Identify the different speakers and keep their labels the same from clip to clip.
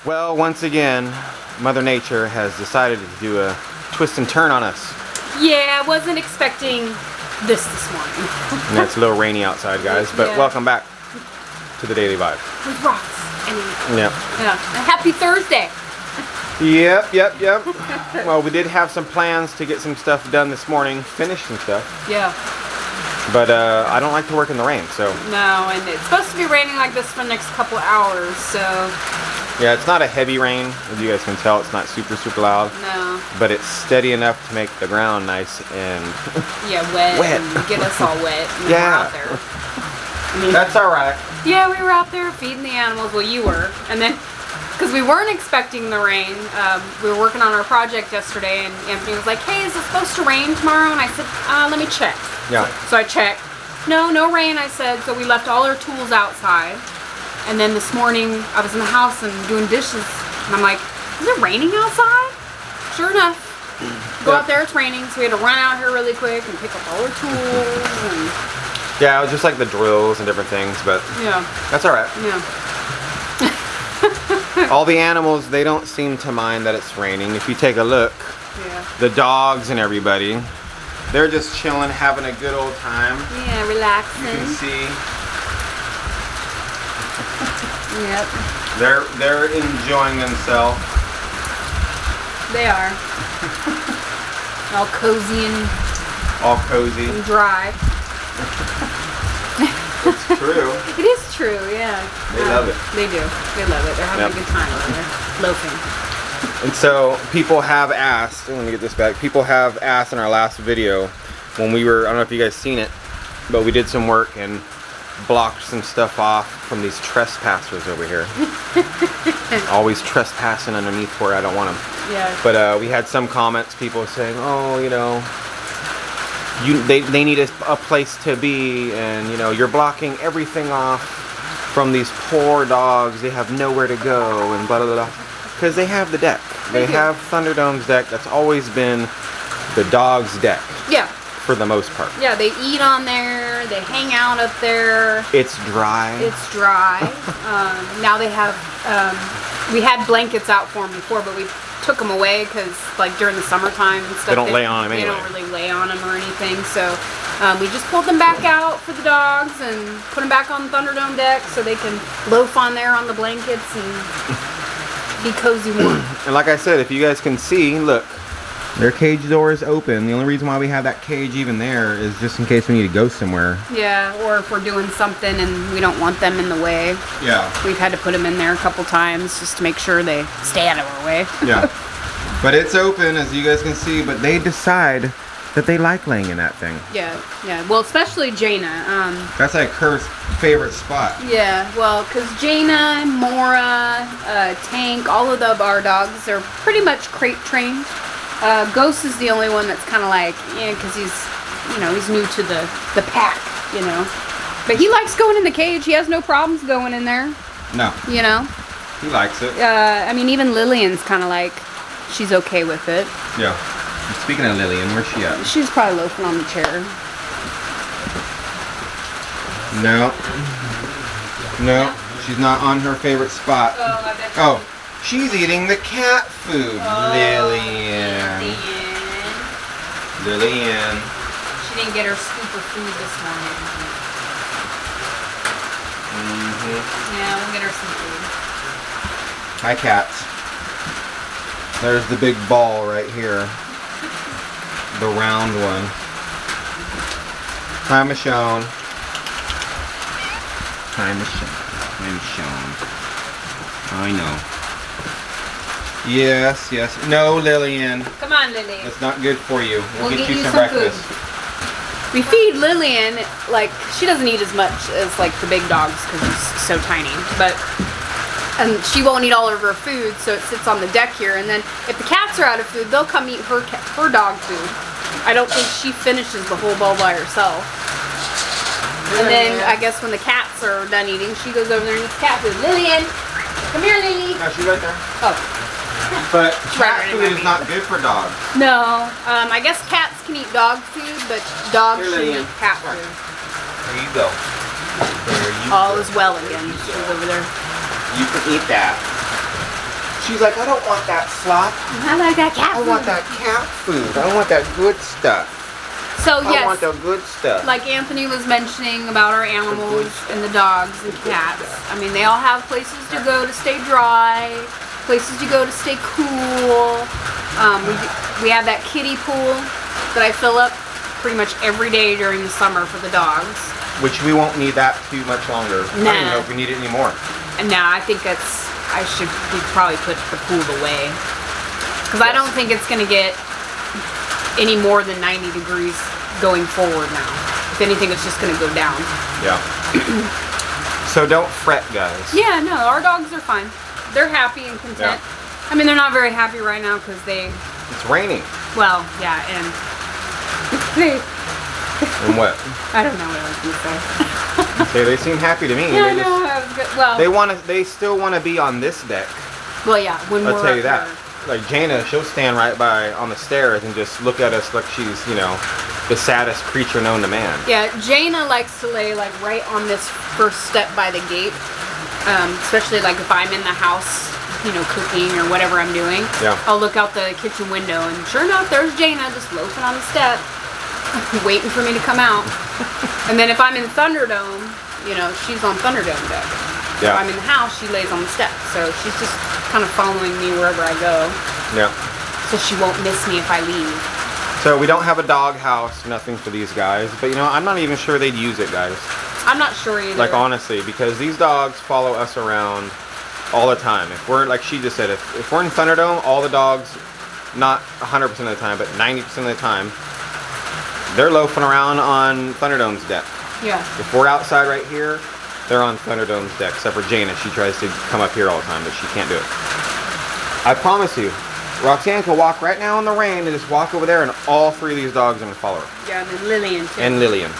Speaker 1: Well, once again, Mother Nature has decided to do a twist and turn on us.
Speaker 2: Yeah, I wasn't expecting this morning.
Speaker 1: And it's a little rainy outside, guys, but
Speaker 2: Yeah.
Speaker 1: welcome back to the Daily Vibe.
Speaker 2: With rocks.
Speaker 1: Yep.
Speaker 2: Yeah. And happy Thursday.
Speaker 1: Yep. Well, we did have some plans to get some stuff done this morning, finish some stuff.
Speaker 2: Yeah.
Speaker 1: But I don't like to work in the rain, so.
Speaker 2: No, and it's supposed to be raining like this for the next couple hours, so.
Speaker 1: Yeah, it's not a heavy rain, as you guys can tell. It's not super loud.
Speaker 2: No.
Speaker 1: But it's steady enough to make the ground nice and
Speaker 2: yeah, wet.
Speaker 1: Wet.
Speaker 2: And get us all wet. And
Speaker 1: Yeah.
Speaker 2: we're out there.
Speaker 1: That's all right.
Speaker 2: Yeah, we were out there feeding the animals. Well, you were. And then, because we weren't expecting the rain, we were working on our project yesterday, and Anthony was like, hey, is it supposed to rain tomorrow? And I said, let me check.
Speaker 1: Yeah.
Speaker 2: So I checked. No rain, I said. So we left all our tools outside. And then this morning, I was in the house and doing dishes, and I'm like, is it raining outside? Sure enough. Go out there, it's raining, so we had to run out here really quick and pick up all our tools. And
Speaker 1: Yeah, it was just like the drills and different things, but
Speaker 2: yeah.
Speaker 1: that's all right.
Speaker 2: Yeah.
Speaker 1: All the animals, they don't seem to mind that it's raining. If you take a look,
Speaker 2: Yeah.
Speaker 1: the dogs and everybody, they're just chilling, having a good old time.
Speaker 2: Yeah,
Speaker 1: You
Speaker 2: relaxing.
Speaker 1: can see
Speaker 2: Yep.
Speaker 1: they're enjoying themselves.
Speaker 2: They are. All cozy and
Speaker 1: All cozy.
Speaker 2: dry.
Speaker 1: It's true.
Speaker 2: It is true, yeah.
Speaker 1: They love it.
Speaker 2: They do. They love it. They're having
Speaker 1: Yep.
Speaker 2: a good time over there. Loafing.
Speaker 1: And so people have asked, let me get this back. People have asked in our last video when we were, I don't know if you guys seen it, but we did some work and blocked some stuff off from these trespassers over here. Always trespassing underneath where I don't want them.
Speaker 2: Yeah.
Speaker 1: But we had some comments, people saying, oh, you know, they need a place to be, and you know, you're blocking everything off from these poor dogs. They have nowhere to go, and blah blah blah. Because they have the deck. They have Thunderdome's deck. That's always been the dog's deck.
Speaker 2: Yeah.
Speaker 1: For the most part.
Speaker 2: Yeah, they eat on there. They hang out up there.
Speaker 1: It's dry.
Speaker 2: It's dry. Now they have, we had blankets out for them before, but we took them away because, like, during the summertime and stuff,
Speaker 1: They don't lay on them anyway.
Speaker 2: They don't really lay on them or anything. So we just pulled them back out for the dogs and put them back on the Thunderdome deck so they can loaf on there on the blankets and be cozy warm.
Speaker 1: And like I said, if you guys can see, look, their cage door is open. The only reason why we have that cage even there is just in case we need to go somewhere.
Speaker 2: Yeah, or if we're doing something and we don't want them in the way.
Speaker 1: Yeah.
Speaker 2: We've had to put them in there a couple times just to make sure they stay out of our way.
Speaker 1: Yeah. But it's open, as you guys can see, but they decide that they like laying in that thing.
Speaker 2: Yeah. Well, especially Jaina.
Speaker 1: That's like her favorite spot.
Speaker 2: Yeah, well, because Jaina, Mora, Tank, all of our dogs are pretty much crate trained. Ghost is the only one that's kind of like, yeah, because he's new to the pack, you know. But he likes going in the cage. He has no problems going in there.
Speaker 1: No.
Speaker 2: You know.
Speaker 1: He likes it.
Speaker 2: I mean, even Lillian's kind of like, she's okay with it.
Speaker 1: Yeah. Speaking of Lillian, where's she at?
Speaker 2: She's probably loafing on the chair.
Speaker 1: No. She's not on her favorite spot.
Speaker 2: Oh, I bet.
Speaker 1: Oh, she's eating the cat food. Lillian.
Speaker 2: She didn't get her scoop of food this morning. Yeah, we'll get her some food.
Speaker 1: Hi, cats. There's the big ball right here. The round one. Hi, Michonne. Hi, Michonne. I know. Yes. No, Lillian.
Speaker 2: Come on, Lily.
Speaker 1: That's not good for you. We'll get you some
Speaker 2: food.
Speaker 1: breakfast.
Speaker 2: We feed Lillian, like, she doesn't eat as much as, like, the big dogs because she's so tiny. And she won't eat all of her food, so it sits on the deck here. And then if the cats are out of food, they'll come eat her dog food. I don't think she finishes the whole bowl by herself. And then I guess when the cats are done eating, she goes over there and eats cat food. Lillian, come here, Lily.
Speaker 1: No, she's right there.
Speaker 2: Oh.
Speaker 1: But cat food is not good for dogs.
Speaker 2: No, I guess cats can eat dog food, but dogs shouldn't eat cat food.
Speaker 1: There you go.
Speaker 2: All is well again. She's over there.
Speaker 1: You can eat that. She's like, I don't want that slop.
Speaker 2: I like that cat
Speaker 1: I
Speaker 2: food.
Speaker 1: want that cat food. I want that good stuff.
Speaker 2: So
Speaker 1: I
Speaker 2: yes,
Speaker 1: want the good stuff.
Speaker 2: like Anthony was mentioning about our animals and the dogs and cats. I mean, they all have places to go to stay dry, places to go to stay cool. We have that kiddie pool that I fill up pretty much every day during the summer for the dogs.
Speaker 1: Which we won't need that too much longer. I don't
Speaker 2: Nah.
Speaker 1: even know if we need it anymore.
Speaker 2: And now I think we'd probably put the pool away. Because I don't think it's going to get any more than 90 degrees going forward now. If anything, it's just going to go down.
Speaker 1: Yeah. So don't fret, guys.
Speaker 2: Yeah, no, our dogs are fine. They're happy and content.
Speaker 1: Yeah.
Speaker 2: I mean, they're not very happy right now because
Speaker 1: It's raining.
Speaker 2: well, yeah, and they,
Speaker 1: And what?
Speaker 2: I don't know what I was going to say.
Speaker 1: Okay, they seem happy to me.
Speaker 2: Yeah,
Speaker 1: They
Speaker 2: no,
Speaker 1: just-
Speaker 2: that was good. Well,
Speaker 1: they still want to be on this deck.
Speaker 2: well, yeah, when
Speaker 1: I'll
Speaker 2: we're
Speaker 1: tell you
Speaker 2: up
Speaker 1: that.
Speaker 2: there.
Speaker 1: Like Jana, she'll stand right by on the stairs and just look at us like she's, you know, the saddest creature known to man.
Speaker 2: Yeah, Jana likes to lay like right on this first step by the gate, especially like if I'm in the house, you know, cooking or whatever I'm doing.
Speaker 1: Yeah.
Speaker 2: I'll look out the kitchen window and sure enough, there's Jana just loafing on the step, waiting for me to come out. And then if I'm in Thunderdome, you know, she's on Thunderdome deck.
Speaker 1: Yeah.
Speaker 2: If I'm in the house, she lays on the step. So she's just kind of following me wherever I go.
Speaker 1: Yeah.
Speaker 2: So she won't miss me if I leave.
Speaker 1: So we don't have a dog house, nothing for these guys. But you know, I'm not even sure they'd use it, guys.
Speaker 2: I'm not sure either.
Speaker 1: Like honestly, because these dogs follow us around all the time. If we're, like she just said, if we're in Thunderdome, all the dogs, not 100% of the time, but 90% of the time, they're loafing around on Thunderdome's deck.
Speaker 2: Yeah.
Speaker 1: If we're outside right here, they're on Thunderdome's deck, except for Jana. She tries to come up here all the time, but she can't do it. I promise you, Roxanne can walk right now in the rain and just walk over there, and all three of these dogs are going to follow her.
Speaker 2: Yeah, and then Lillian too.
Speaker 1: And Lillian.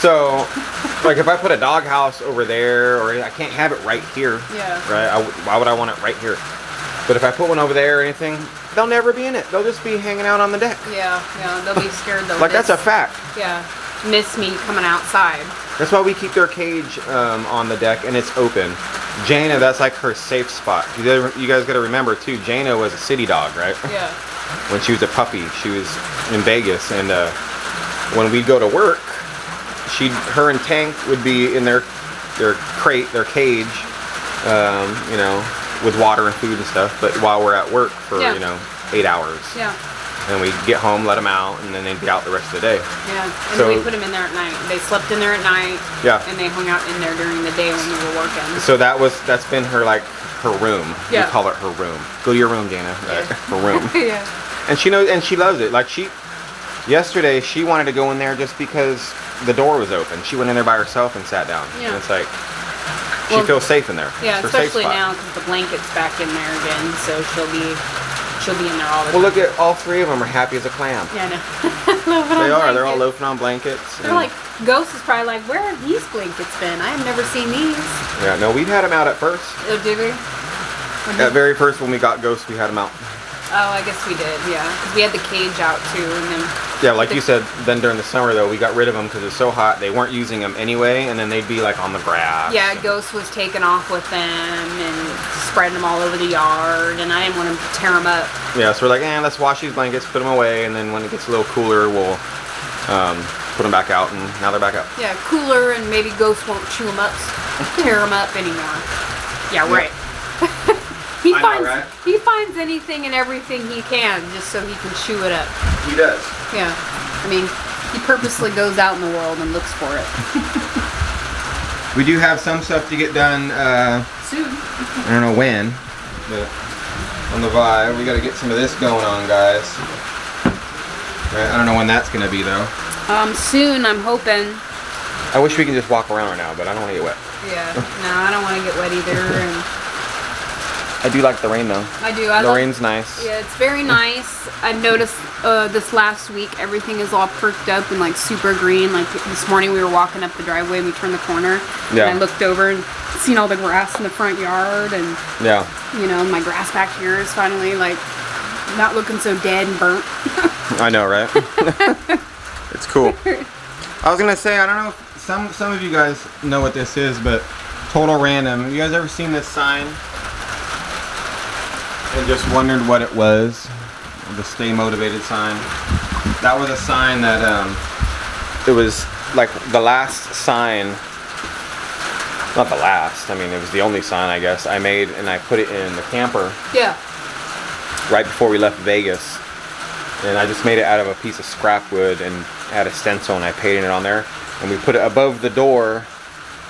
Speaker 1: So, like if I put a dog house over there, or I can't have it right here.
Speaker 2: Yeah.
Speaker 1: Right? Why would I want it right here? But if I put one over there or anything, they'll never be in it. They'll just be hanging out on the deck.
Speaker 2: Yeah, they'll be scared though.
Speaker 1: Like that's a fact.
Speaker 2: Yeah, miss me coming outside.
Speaker 1: That's why we keep their cage on the deck and it's open. Jana, that's like her safe spot. You guys got to remember too, Jana was a city dog, right?
Speaker 2: Yeah.
Speaker 1: When she was a puppy, she was in Vegas, and when we'd go to work, her and Tank would be in their crate, their cage, you know, with water and food and stuff. But while we're at work for
Speaker 2: Yeah.
Speaker 1: you know 8 hours,
Speaker 2: Yeah.
Speaker 1: and we'd get home, let them out, and then they'd be out the rest of the day.
Speaker 2: Yeah. And
Speaker 1: So-
Speaker 2: we put them in there at night. They slept in there at night.
Speaker 1: Yeah.
Speaker 2: And they hung out in there during the day when we were working.
Speaker 1: So that's been her her room.
Speaker 2: Yeah.
Speaker 1: We call it her room. Go to your room, Dana. Right?
Speaker 2: Yeah.
Speaker 1: Her room.
Speaker 2: Yeah.
Speaker 1: And she knows, and she loves it. Like yesterday she wanted to go in there just because the door was open. She went in there by herself and sat down.
Speaker 2: Yeah.
Speaker 1: And it's like, she
Speaker 2: Well,
Speaker 1: feels safe in there.
Speaker 2: Yeah,
Speaker 1: It's her safe
Speaker 2: especially
Speaker 1: spot.
Speaker 2: now because the blanket's back in there again, so she'll be in there all the
Speaker 1: Well,
Speaker 2: time.
Speaker 1: look at all three of them are happy as a clam.
Speaker 2: Yeah, I know.
Speaker 1: They are. They're all loafing on blankets.
Speaker 2: They're
Speaker 1: and-
Speaker 2: like, Ghost is probably like, where have these blankets been? I have never seen these.
Speaker 1: Yeah, no, we've had them out at first.
Speaker 2: Oh, did we?
Speaker 1: At very first when we got Ghost, we had them out.
Speaker 2: Oh, I guess we did, yeah. 'Cause we had the cage out too, and then
Speaker 1: Yeah, like you said, then during the summer though, we got rid of them because it's so hot. They weren't using them anyway, and then they'd be like on the grass.
Speaker 2: yeah, Ghost was taking off with them and spreading them all over the yard, and I didn't want him to tear them up.
Speaker 1: Yeah, so we're like, let's wash these blankets, put them away, and then when it gets a little cooler, we'll put them back out, and now they're back up.
Speaker 2: Yeah, cooler, and maybe Ghost won't chew them up, tear them up anymore. Yeah, right.
Speaker 1: I know, right?
Speaker 2: He finds anything and everything he can just so he can chew it up.
Speaker 1: He does.
Speaker 2: Yeah, I mean, he purposely goes out in the world and looks for it.
Speaker 1: We do have some stuff to get done,
Speaker 2: Soon.
Speaker 1: I don't know when, but on the Vibe, we got to get some of this going on, guys. Right, I don't know when that's going to be, though.
Speaker 2: Soon, I'm hoping.
Speaker 1: I wish we could just walk around right now, but I don't want to get wet.
Speaker 2: Yeah, no, I don't want to get wet either. And
Speaker 1: I do like the rain, though.
Speaker 2: I do.
Speaker 1: The rain's nice.
Speaker 2: Yeah, it's very nice. I've noticed this last week everything is all perked up and like super green. Like this morning we were walking up the driveway and we turned the corner
Speaker 1: Yeah.
Speaker 2: and I looked over and seen all the grass in the front yard, and
Speaker 1: Yeah.
Speaker 2: you know, my grass back here is finally like not looking so dead and burnt.
Speaker 1: I know, right? It's cool. I was gonna say, I don't know if some of you guys know what this is, but total random. Have you guys ever seen this sign? and just wondered what it was, the Stay Motivated sign. That was a sign that, it was like the last sign, not the last, I mean it was the only sign I guess I made, and I put it in the camper.
Speaker 2: Yeah.
Speaker 1: Right before we left Vegas. And I just made it out of a piece of scrap wood and had a stencil, and I painted it on there. And we put it above the door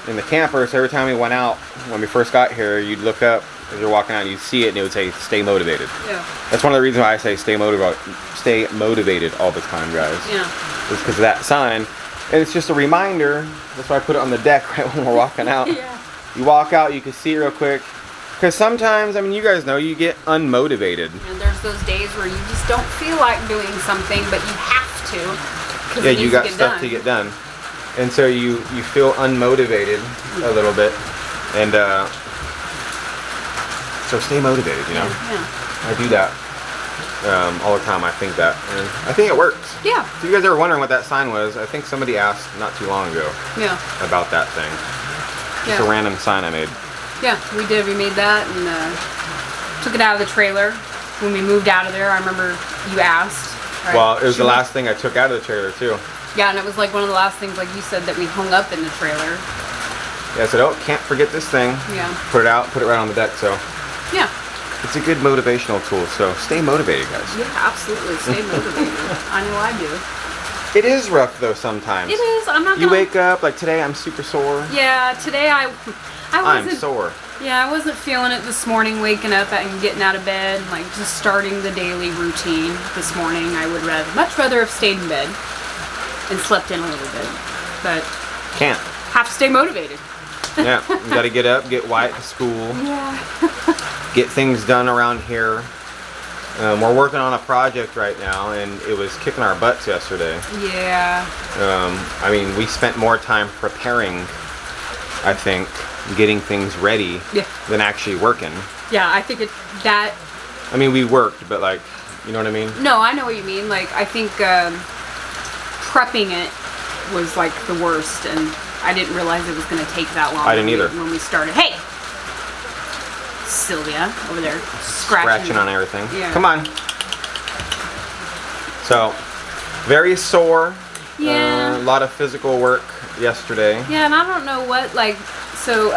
Speaker 1: in the camper, so every time we went out, when we first got here, you'd look up as you're walking out and you'd see it and it would say Stay Motivated.
Speaker 2: Yeah.
Speaker 1: That's one of the reasons why I say stay motivated all the time, guys.
Speaker 2: Yeah.
Speaker 1: It's because of that sign. And it's just a reminder, that's why I put it on the deck right when we're walking out.
Speaker 2: Yeah.
Speaker 1: You walk out, you can see it real quick. Because sometimes, I mean, you guys know, you get unmotivated.
Speaker 2: And there's those days where you just don't feel like doing something, but you have to.
Speaker 1: Yeah, you got stuff to get done. And so you feel unmotivated a little bit. And so stay motivated, you know?
Speaker 2: Yeah.
Speaker 1: I do that all the time. I think that. And I think it works.
Speaker 2: Yeah.
Speaker 1: If you guys ever wondering what that sign was, I think somebody asked not too long ago about that thing. Just a random sign I made.
Speaker 2: Yeah, we did. We made that and took it out of the trailer. When we moved out of there, I remember you asked. Right?
Speaker 1: Well, it was the last thing I took out of the trailer, too.
Speaker 2: Yeah, and it was like one of the last things, like you said, that we hung up in the trailer.
Speaker 1: Yeah, I said, oh, can't forget this thing.
Speaker 2: Yeah.
Speaker 1: Put it out, put it right on the deck, so.
Speaker 2: Yeah.
Speaker 1: It's a good motivational tool, so stay motivated, guys.
Speaker 2: Yeah, absolutely. Stay motivated. I know I do.
Speaker 1: It is rough, though, sometimes.
Speaker 2: It is. I'm not gonna...
Speaker 1: You wake up, like today, I'm super sore.
Speaker 2: Yeah, today I wasn't...
Speaker 1: I'm sore.
Speaker 2: Yeah, I wasn't feeling it this morning, waking up and getting out of bed, like just starting the daily routine this morning. I would much rather have stayed in bed and slept in a little bit, but
Speaker 1: can't.
Speaker 2: Have to stay motivated.
Speaker 1: Yeah, you gotta get up, get Wyatt to school.
Speaker 2: Yeah.
Speaker 1: Get things done around here. We're working on a project right now, and it was kicking our butts yesterday.
Speaker 2: Yeah.
Speaker 1: I mean, we spent more time preparing, I think, getting things ready than actually working.
Speaker 2: Yeah, I think that...
Speaker 1: I mean, we worked, but like, you know what I mean?
Speaker 2: No, I know what you mean. Like, I think prepping it was like the worst, and I didn't realize it was going to take that long.
Speaker 1: I didn't either.
Speaker 2: When we started. Hey! Sylvia, over there,
Speaker 1: scratching on everything.
Speaker 2: Yeah.
Speaker 1: Come on. So, very sore.
Speaker 2: Yeah.
Speaker 1: A lot of physical work yesterday.
Speaker 2: Yeah, and I don't know what, like, so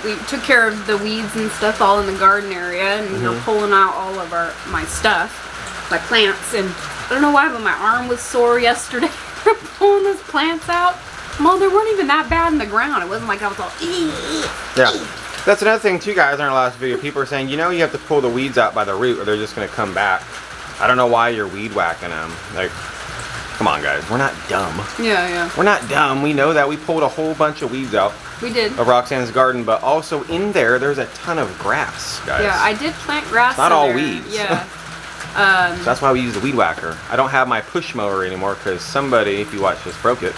Speaker 2: we took care of the weeds and stuff all in the garden area, and we were pulling out all of my stuff, my plants, and I don't know why, but my arm was sore yesterday from pulling those plants out. Well, they weren't even that bad in the ground. It wasn't like I was all,
Speaker 1: Yeah. That's another thing too, guys, in our last video. People are saying, you know, you have to pull the weeds out by the root or they're just going to come back. I don't know why you're weed whacking them. Like, come on, guys. We're not dumb.
Speaker 2: Yeah, yeah.
Speaker 1: We're not dumb. We know that. We pulled a whole bunch of weeds out.
Speaker 2: We did.
Speaker 1: Of Roxanne's garden, but also in there's a ton of grass, guys.
Speaker 2: Yeah, I did plant grass.
Speaker 1: It's not all weeds.
Speaker 2: Yeah.
Speaker 1: So that's why we use the weed whacker. I don't have my push mower anymore because somebody, if you watch this, broke it.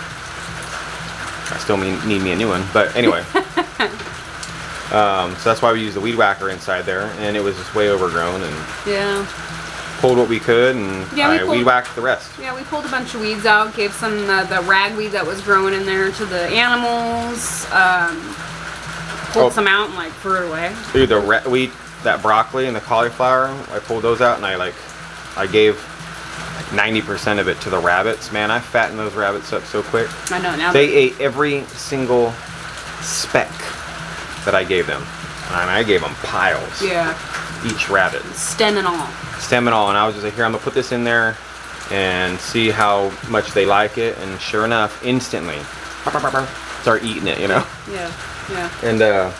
Speaker 1: I still need me a new one, but anyway. So that's why we use the weed whacker inside there, and it was just way overgrown, and pulled what we could, and I weed whacked the rest.
Speaker 2: Yeah, we pulled a bunch of weeds out, gave some the ragweed that was growing in there to the animals, pulled some out and like threw it away.
Speaker 1: Dude, that broccoli and the cauliflower, I pulled those out, and I gave 90% of it to the rabbits. Man, I fattened those rabbits up so quick.
Speaker 2: I know. Now
Speaker 1: they ate every single speck that I gave them, and I gave them piles.
Speaker 2: Yeah.
Speaker 1: Each rabbit.
Speaker 2: Stem and all.
Speaker 1: Stem and all, and I was just like, here, I'm gonna put this in there and see how much they like it, and sure enough, instantly, start eating it, you know?
Speaker 2: Yeah, yeah.
Speaker 1: And so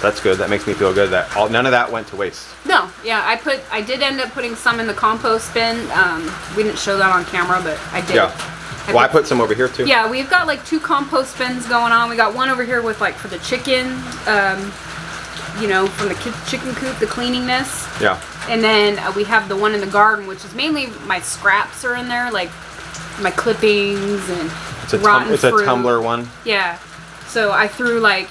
Speaker 1: that's good. That makes me feel good that none of that went to waste.
Speaker 2: No, yeah, I did end up putting some in the compost bin. We didn't show that on camera, but I did.
Speaker 1: Yeah. Well, I put some over here too.
Speaker 2: Yeah, we've got like 2 compost bins going on. We got one over here with like for the chicken, you know, from the chicken coop, the cleaningness.
Speaker 1: Yeah.
Speaker 2: And then we have the one in the garden, which is mainly my scraps are in there, like my clippings and rotten fruit.
Speaker 1: It's a tumbler one.
Speaker 2: Yeah. So I threw like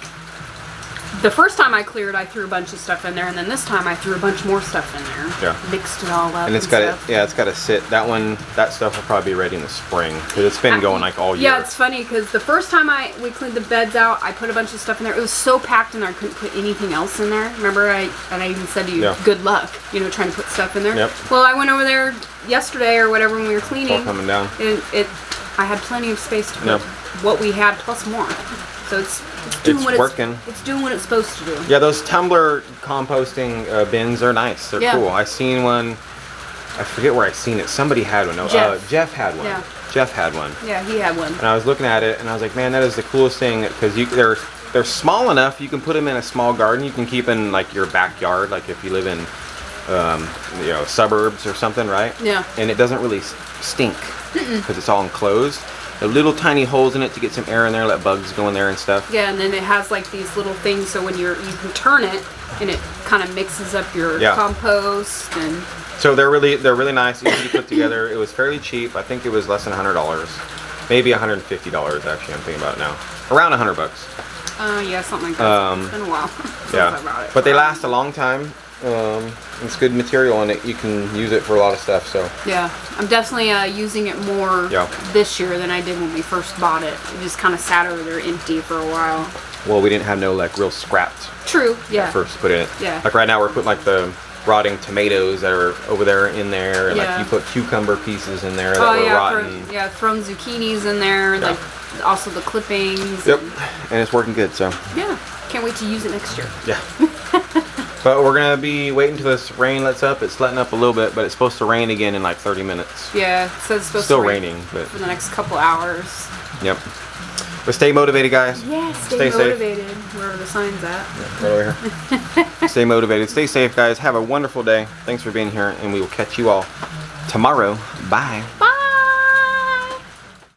Speaker 2: the first time I cleared, I threw a bunch of stuff in there, and then this time I threw a bunch more stuff in there.
Speaker 1: Yeah.
Speaker 2: Mixed it all up.
Speaker 1: And it's got to, it's got to sit. That stuff will probably be ready in the spring because it's been going like all year.
Speaker 2: Yeah, it's funny because the first time we cleaned the beds out, I put a bunch of stuff in there. It was so packed in there, I couldn't put anything else in there. Remember, I even said to you, good luck, trying to put stuff in there.
Speaker 1: Yep.
Speaker 2: Well, I went over there yesterday or whatever when we were cleaning.
Speaker 1: It's all coming down.
Speaker 2: I had plenty of space to put what we had plus more. So it's doing what
Speaker 1: working.
Speaker 2: It's doing what it's supposed to do.
Speaker 1: Yeah, those tumbler composting bins are nice. They're cool. I seen one. I forget where I seen it. Somebody had one. No, Jeff had one.
Speaker 2: Yeah.
Speaker 1: Jeff had one.
Speaker 2: Yeah, he had one.
Speaker 1: And I was looking at it, and I was like, man, that is the coolest thing because they're small enough. You can put them in a small garden. You can keep in like your backyard, like if you live in suburbs or something, right?
Speaker 2: Yeah.
Speaker 1: And it doesn't really stink because it's all enclosed. The little tiny holes in it to get some air in there, let bugs go in there and stuff.
Speaker 2: Yeah, and then it has like these little things, so when you can turn it, and it kind of mixes up your compost and.
Speaker 1: So they're really nice, easy to put together. It was fairly cheap. I think it was less than $100, maybe $150 actually. I'm thinking about it now, around $100.
Speaker 2: Yeah, something like that. It's been a while.
Speaker 1: Yeah, but they last a long time. It's good material and you can use it for a lot of stuff. So
Speaker 2: yeah, I'm definitely using it more this year than I did when we first bought it. It just kind of sat over there empty for a while.
Speaker 1: Well, we didn't have no like real scrapped.
Speaker 2: True. Yeah.
Speaker 1: First put in it.
Speaker 2: Yeah.
Speaker 1: Like right now we're putting like the rotting tomatoes that are over there in there, and like you put cucumber pieces in there that were rotten.
Speaker 2: Thrown zucchinis in there, like also the clippings.
Speaker 1: Yep. And it's working good. So
Speaker 2: yeah, can't wait to use it next year.
Speaker 1: Yeah. But we're gonna be waiting till this rain lets up. It's letting up a little bit, but it's supposed to rain again in like 30 minutes.
Speaker 2: Yeah, it says it's supposed
Speaker 1: to
Speaker 2: rain
Speaker 1: raining, but
Speaker 2: for the next couple hours.
Speaker 1: Yep. But stay motivated, guys.
Speaker 2: Yeah, stay motivated. Safe. Wherever the sign's at.
Speaker 1: Yeah, right over here. Stay motivated. Stay safe, guys. Have a wonderful day. Thanks for being here, and we will catch you all tomorrow. Bye.
Speaker 2: Bye.